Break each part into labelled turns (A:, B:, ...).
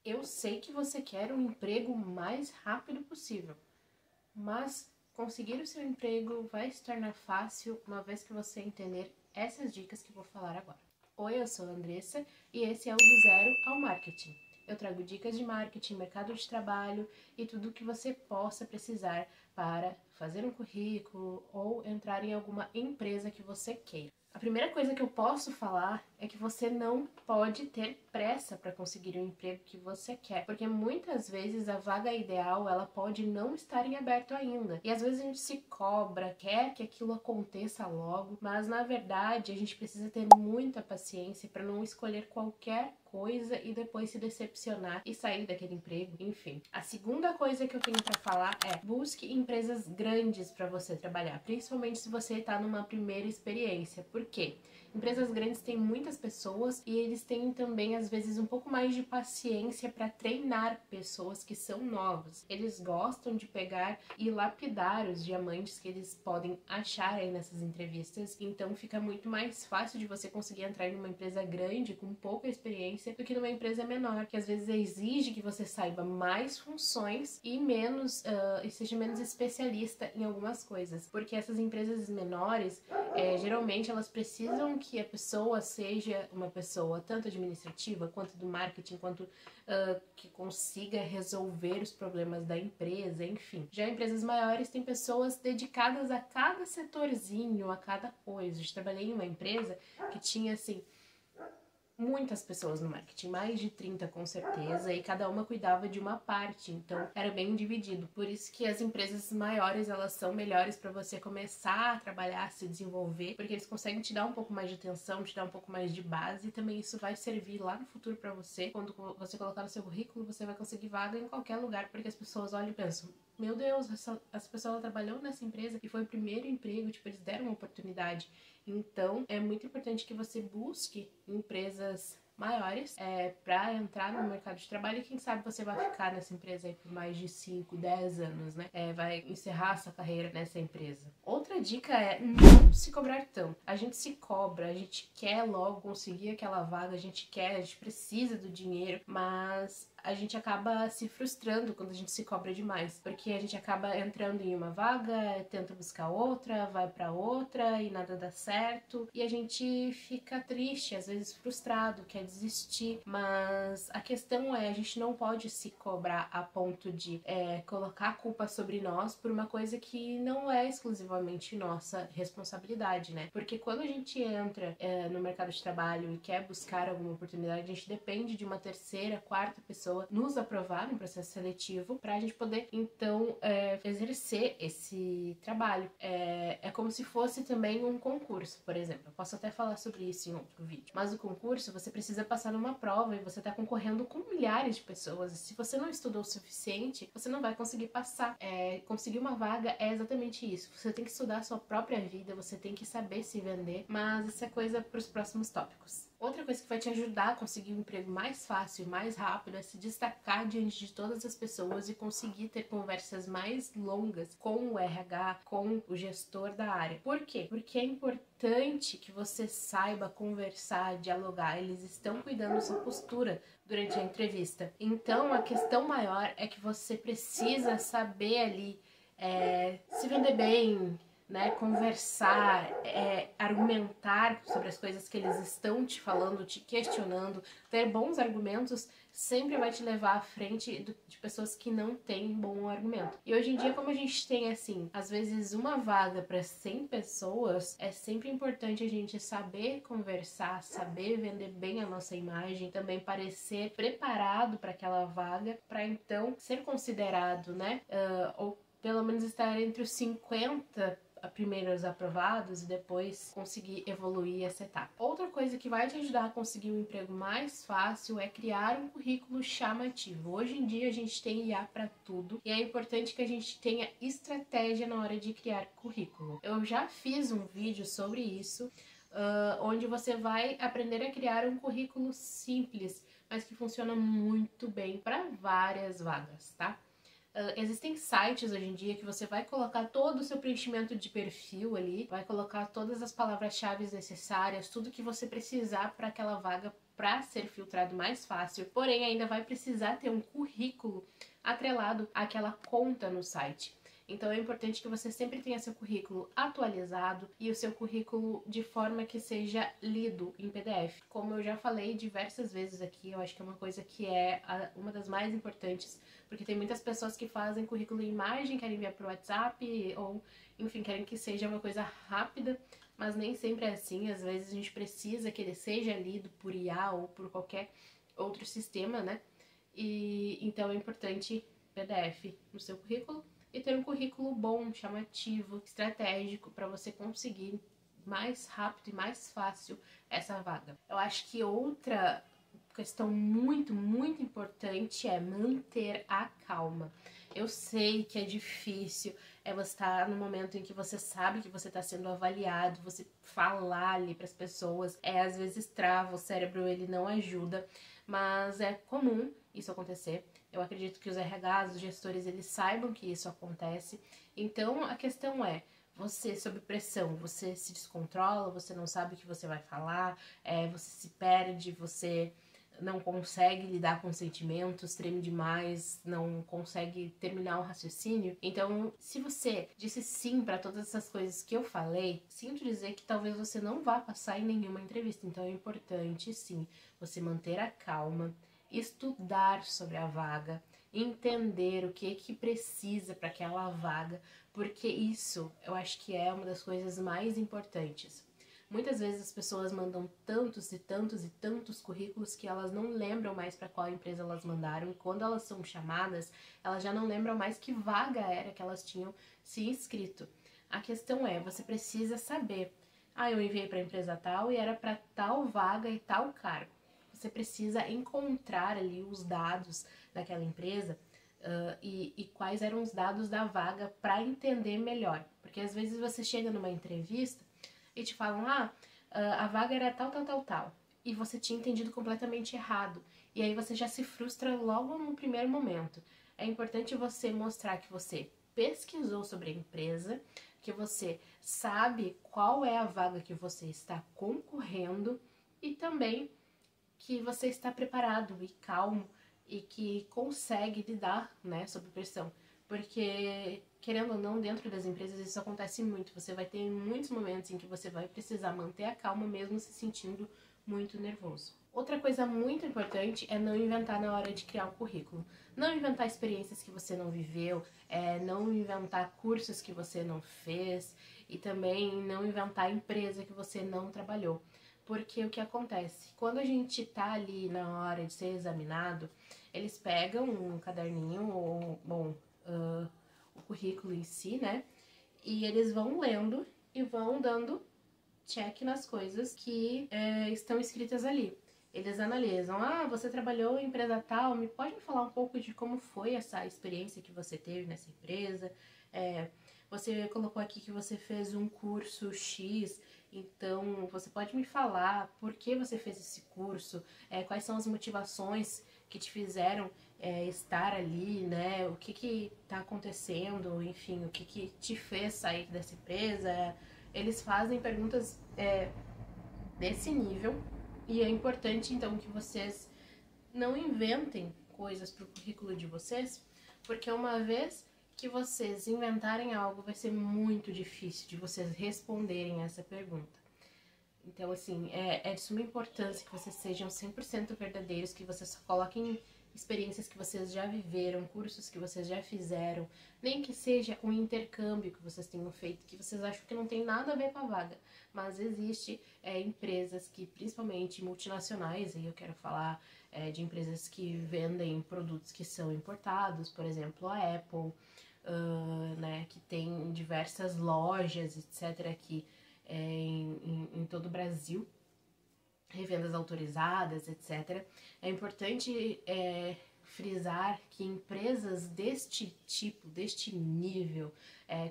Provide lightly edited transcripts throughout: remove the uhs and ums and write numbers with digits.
A: Eu sei que você quer um emprego o mais rápido possível, mas conseguir o seu emprego vai se tornar fácil uma vez que você entender essas dicas que vou falar agora. Oi, eu sou a Andressa e esse é o Do Zero ao Marketing. Eu trago dicas de marketing, mercado de trabalho e tudo o que você possa precisar para fazer um currículo ou entrar em alguma empresa que você queira. A primeira coisa que eu posso falar é que você não pode ter pressa para conseguir o emprego que você quer, porque muitas vezes a vaga ideal ela pode não estar em aberto ainda. E às vezes a gente se cobra, quer que aquilo aconteça logo, mas na verdade a gente precisa ter muita paciência para não escolher qualquer coisa e depois se decepcionar e sair daquele emprego, enfim. A segunda coisa que eu tenho para falar é: busque empresas grandes para você trabalhar, principalmente se você está numa primeira experiência. Por quê? Empresas grandes têm muitas pessoas e eles têm também, às vezes, um pouco mais de paciência para treinar pessoas que são novas. Eles gostam de pegar e lapidar os diamantes que eles podem achar aí nessas entrevistas, então fica muito mais fácil de você conseguir entrar em uma empresa grande com pouca experiência do que numa empresa menor, que às vezes exige que você saiba mais funções e e seja menos especialista em algumas coisas, porque essas empresas menores geralmente elas precisam que a pessoa seja uma pessoa tanto administrativa quanto do marketing, quanto que consiga resolver os problemas da empresa, enfim. Já empresas maiores têm pessoas dedicadas a cada setorzinho, a cada coisa. Eu trabalhei em uma empresa que tinha assim muitas pessoas no marketing, mais de 30 com certeza, e cada uma cuidava de uma parte, então era bem dividido. Por isso que as empresas maiores, elas são melhores para você começar a trabalhar, se desenvolver, porque eles conseguem te dar um pouco mais de atenção, te dar um pouco mais de base, e também isso vai servir lá no futuro para você. Quando você colocar no seu currículo, você vai conseguir vaga em qualquer lugar, porque as pessoas olham e pensam: meu Deus, essa pessoa trabalhou nessa empresa e foi o primeiro emprego, tipo, eles deram uma oportunidade. Então, é muito importante que você busque empresas maiores para entrar no mercado de trabalho, e quem sabe você vai ficar nessa empresa aí por mais de 5, 10 anos, né? Vai encerrar sua carreira nessa empresa. Outra dica é não se cobrar tanto. A gente se cobra, a gente quer logo conseguir aquela vaga, a gente precisa do dinheiro, mas a gente acaba se frustrando quando a gente se cobra demais, porque a gente acaba entrando em uma vaga, tenta buscar outra, vai pra outra e nada dá certo, e a gente fica triste, às vezes frustrado, quer desistir, mas a questão é, a gente não pode se cobrar a ponto de colocar a culpa sobre nós por uma coisa que não é exclusivamente nossa responsabilidade, né? Porque quando a gente entra no mercado de trabalho e quer buscar alguma oportunidade, a gente depende de uma terceira, quarta pessoa nos aprovar no processo seletivo para a gente poder, então, exercer esse trabalho. É como se fosse também um concurso, por exemplo. Eu posso até falar sobre isso em outro vídeo. Mas o concurso, você precisa passar numa prova e você está concorrendo com milhares de pessoas. E se você não estudou o suficiente, você não vai conseguir passar. Conseguir uma vaga é exatamente isso. Você tem que estudar a sua própria vida, você tem que saber se vender, mas isso é coisa para os próximos tópicos. Outra coisa que vai te ajudar a conseguir um emprego mais fácil e mais rápido é se destacar diante de todas as pessoas e conseguir ter conversas mais longas com o RH, com o gestor da área. Por quê? Porque é importante que você saiba conversar, dialogar. Eles estão cuidando da sua postura durante a entrevista. Então, a questão maior é que você precisa saber ali se vender bem, né, conversar, argumentar sobre as coisas que eles estão te falando, te questionando. Ter bons argumentos sempre vai te levar à frente de pessoas que não têm bom argumento. E hoje em dia, como a gente tem, assim, às vezes uma vaga para 100 pessoas, é sempre importante a gente saber conversar, saber vender bem a nossa imagem, também parecer preparado para aquela vaga, para então ser considerado, né, ou pelo menos estar entre os 50 primeiros aprovados e depois conseguir evoluir essa etapa. Outra coisa que vai te ajudar a conseguir um emprego mais fácil é criar um currículo chamativo. Hoje em dia a gente tem IA para tudo e é importante que a gente tenha estratégia na hora de criar currículo. Eu já fiz um vídeo sobre isso, onde você vai aprender a criar um currículo simples, mas que funciona muito bem para várias vagas, tá? Existem sites hoje em dia que você vai colocar todo o seu preenchimento de perfil ali, vai colocar todas as palavras-chave necessárias, tudo que você precisar para aquela vaga para ser filtrado mais fácil, porém ainda vai precisar ter um currículo atrelado àquela conta no site. Então é importante que você sempre tenha seu currículo atualizado e o seu currículo de forma que seja lido em PDF. Como eu já falei diversas vezes aqui, eu acho que é uma coisa que é uma das mais importantes, porque tem muitas pessoas que fazem currículo em imagem, querem enviar para o WhatsApp ou, enfim, querem que seja uma coisa rápida, mas nem sempre é assim. Às vezes a gente precisa que ele seja lido por IA ou por qualquer outro sistema, né? E então é importante PDF no seu currículo e ter um currículo bom, chamativo, estratégico para você conseguir mais rápido e mais fácil essa vaga. Eu acho que outra questão muito importante é manter a calma. Eu sei que é difícil, você estar no momento em que você sabe que você está sendo avaliado, você falar ali para as pessoas, às vezes trava, o cérebro ele não ajuda, mas é comum isso acontecer. Eu acredito que os RHs, os gestores, eles saibam que isso acontece. Então a questão é, você sob pressão, você se descontrola, você não sabe o que você vai falar, você se perde, você não consegue lidar com sentimentos, treme demais, não consegue terminar o raciocínio. Então, se você disse sim para todas essas coisas que eu falei, sinto dizer que talvez você não vá passar em nenhuma entrevista. Então, é importante, sim, você manter a calma, estudar sobre a vaga, entender o que precisa para aquela vaga, porque isso eu acho que é uma das coisas mais importantes. Muitas vezes as pessoas mandam tantos e tantos e tantos currículos que elas não lembram mais para qual empresa elas mandaram, e quando elas são chamadas, elas já não lembram mais que vaga era que elas tinham se inscrito. A questão é, você precisa saber, eu enviei para a empresa tal e era para tal vaga e tal cargo. Você precisa encontrar ali os dados daquela empresa e quais eram os dados da vaga para entender melhor. Porque às vezes você chega numa entrevista e te falam, a vaga era tal, e você tinha entendido completamente errado. E aí você já se frustra logo no primeiro momento. É importante você mostrar que você pesquisou sobre a empresa, que você sabe qual é a vaga que você está concorrendo e também que você está preparado e calmo e que consegue lidar, né, sob pressão. Porque, querendo ou não, dentro das empresas isso acontece muito. Você vai ter muitos momentos em que você vai precisar manter a calma mesmo se sentindo muito nervoso. Outra coisa muito importante é não inventar na hora de criar um currículo. Não inventar experiências que você não viveu, não inventar cursos que você não fez e também não inventar empresa que você não trabalhou. Porque o que acontece? Quando a gente tá ali na hora de ser examinado, eles pegam um caderninho ou, o currículo em si, né? E eles vão lendo e vão dando check nas coisas que estão escritas ali. Eles analisam, você trabalhou em empresa tal, pode me falar um pouco de como foi essa experiência que você teve nessa empresa? Você colocou aqui que você fez um curso X, então você pode me falar por que você fez esse curso, quais são as motivações que te fizeram estar ali, né? O que tá acontecendo, enfim, o que te fez sair dessa empresa. Eles fazem perguntas desse nível e é importante então que vocês não inventem coisas pro currículo de vocês, porque uma vez que vocês inventarem algo, vai ser muito difícil de vocês responderem essa pergunta. Então, assim, é de suma importância que vocês sejam 100% verdadeiros, que vocês só coloquem experiências que vocês já viveram, cursos que vocês já fizeram, nem que seja um intercâmbio que vocês tenham feito, que vocês acham que não tem nada a ver com a vaga, mas existe empresas que, principalmente multinacionais, e eu quero falar de empresas que vendem produtos que são importados, por exemplo, a Apple, né, que tem diversas lojas, etc., aqui em todo o Brasil, revendas autorizadas, etc. É importante frisar que empresas deste tipo, deste nível,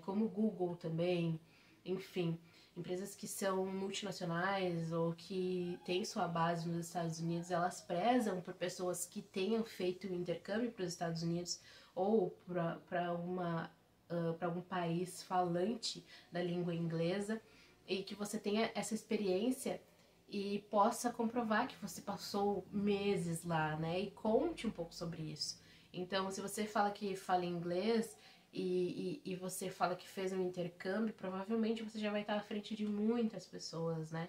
A: como o Google também, enfim, empresas que são multinacionais ou que têm sua base nos Estados Unidos, elas prezam por pessoas que tenham feito o intercâmbio para os Estados Unidos ou para algum país falante da língua inglesa, e que você tenha essa experiência e possa comprovar que você passou meses lá, né? E conte um pouco sobre isso. Então, se você fala que fala inglês e você fala que fez um intercâmbio, provavelmente você já vai estar à frente de muitas pessoas, né?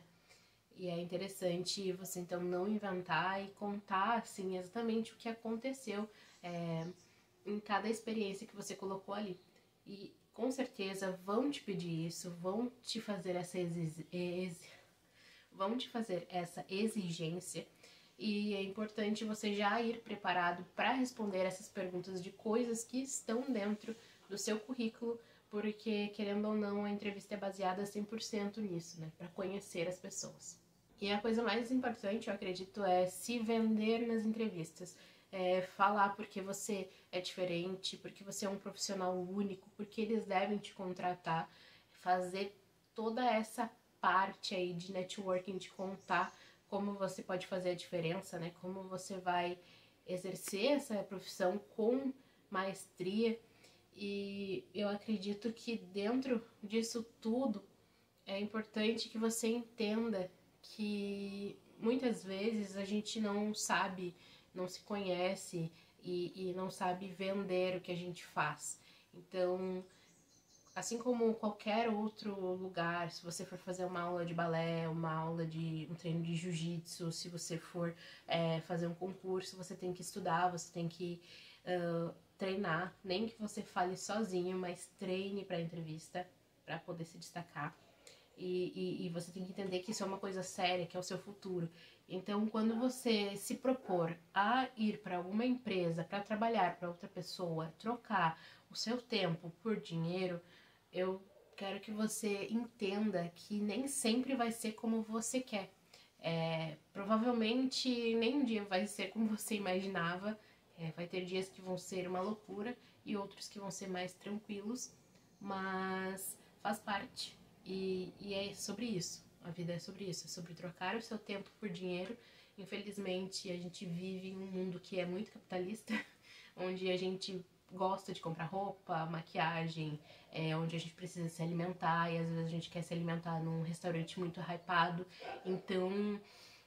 A: E é interessante você então não inventar e contar assim exatamente o que aconteceu em cada experiência que você colocou ali. E com certeza vão te pedir isso, vão te fazer essa exigência. E é importante você já ir preparado para responder essas perguntas de coisas que estão dentro do seu currículo, porque, querendo ou não, a entrevista é baseada 100% nisso, né? Para conhecer as pessoas. E a coisa mais importante, eu acredito, é se vender nas entrevistas. Falar porque você é diferente, porque você é um profissional único, porque eles devem te contratar, fazer toda essa parte aí de networking, de contar como você pode fazer a diferença, né? Como você vai exercer essa profissão com maestria. E eu acredito que dentro disso tudo é importante que você entenda que muitas vezes a gente não sabe, não se conhece e não sabe vender o que a gente faz. Então, assim como qualquer outro lugar, se você for fazer uma aula de balé, uma aula de um treino de jiu-jitsu, se você for fazer um concurso, você tem que estudar, você tem que treinar, nem que você fale sozinho, mas treine para a entrevista, para poder se destacar. E você tem que entender que isso é uma coisa séria, que é o seu futuro. Então, quando você se propor a ir para alguma empresa, para trabalhar para outra pessoa, trocar o seu tempo por dinheiro, eu quero que você entenda que nem sempre vai ser como você quer. Provavelmente nem um dia vai ser como você imaginava. Vai ter dias que vão ser uma loucura e outros que vão ser mais tranquilos, mas faz parte. E é sobre isso, a vida é sobre isso, é sobre trocar o seu tempo por dinheiro. Infelizmente, a gente vive em um mundo que é muito capitalista, onde a gente gosta de comprar roupa, maquiagem, onde a gente precisa se alimentar e às vezes a gente quer se alimentar num restaurante muito hypado. Então,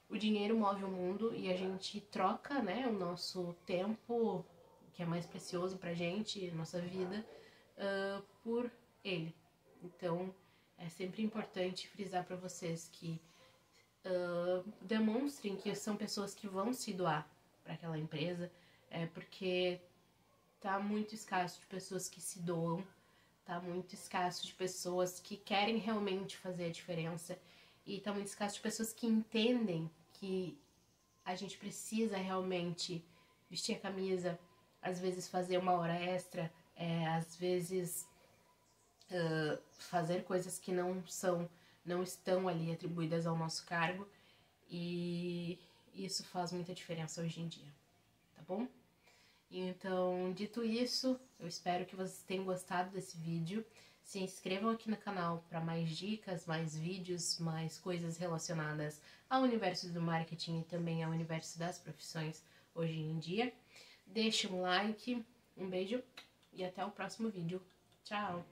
A: o dinheiro move o mundo e a gente troca, né, o nosso tempo, que é mais precioso pra gente, nossa vida, por ele. Então, é sempre importante frisar para vocês que demonstrem que são pessoas que vão se doar para aquela empresa, porque tá muito escasso de pessoas que se doam, tá muito escasso de pessoas que querem realmente fazer a diferença e tá muito escasso de pessoas que entendem que a gente precisa realmente vestir a camisa, às vezes fazer uma hora extra, às vezes fazer coisas que não estão ali atribuídas ao nosso cargo, e isso faz muita diferença hoje em dia, tá bom? Então, dito isso, eu espero que vocês tenham gostado desse vídeo. Se inscrevam aqui no canal para mais dicas, mais vídeos, mais coisas relacionadas ao universo do marketing e também ao universo das profissões hoje em dia. Deixe um like, um beijo e até o próximo vídeo. Tchau!